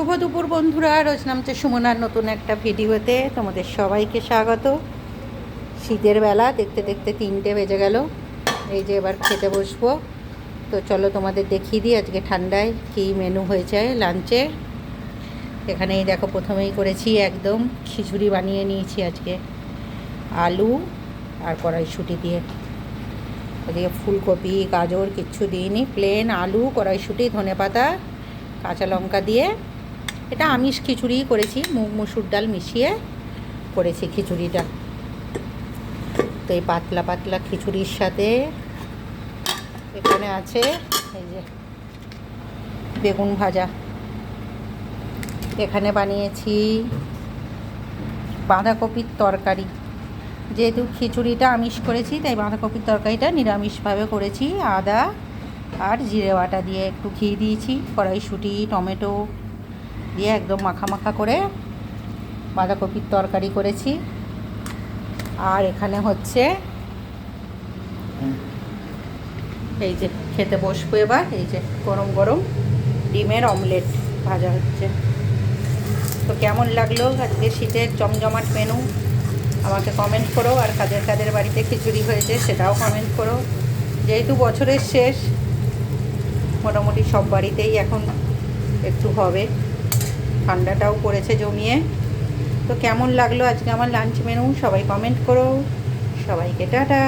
শুভ দুপুর বন্ধুরা, রোজ নামছে সুমনার নতুন একটা ভিডিওতে তোমাদের সবাইকে স্বাগত। শীতের বেলা দেখতে দেখতে 3টে বেজে গেল। এই যে এবার খেতে বসবো। তো চলো তোমাদের দেখিয়ে দিই আজকে ঠান্ডায় কী মেনু হয়েছে লাঞ্চে। এখানেই দেখো, প্রথমেই করেছি একদম খিচুড়ি বানিয়ে নিয়েছি আজকে, আলু আর কড়াইশুঁটি দিয়ে। ওদিকে ফুলকপি গাজর কিচ্ছু দিইনি, প্লেন আলু কড়াইশুঁটি ধনেপাতা কাঁচা লঙ্কা দিয়ে এটা আমিষ খিচুড়ি করেছি, মুগ মসুর ডাল মিশিয়ে করেছি খিচুড়িটা। তো এই পাতলা পাতলা খিচুড়ির সাথে এখানে আছে এই যে বেগুন ভাজা। এখানে বানিয়েছি বাঁধাকপির তরকারি। যেহেতু খিচুড়িটা আমিষ করেছি তাই বাঁধাকপির তরকারিটা নিরামিষভাবে করেছি। আদা আর জিরে বাটা দিয়ে একটু ঘি দিয়েছি, কড়াইশুঁটি টমেটো দিয়ে একদম মাখা মাখা করে বাঁধাকপির তরকারি করেছি। আর এখানে হচ্ছে এই যে খেতে বসবো এবার। এই যে গরম গরম ডিমের অমলেট ভাজা হচ্ছে। তো কেমন লাগলো আজকে শীতের জমজমাট মেনু আমাকে কমেন্ট করো। আর কাদের কাদের বাড়িতে খিচুড়ি হয়েছে সেটাও কমেন্ট করো। যেহেতু বছরের শেষ, মোটামুটি সব বাড়িতেই এখন একটু হবে, ঠান্ডাটাও পড়েছে জমিয়ে। তো কেমন লাগলো আজকে আমার লাঞ্চ মেনু সবাই কমেন্ট করো। সবাইকে টাটা।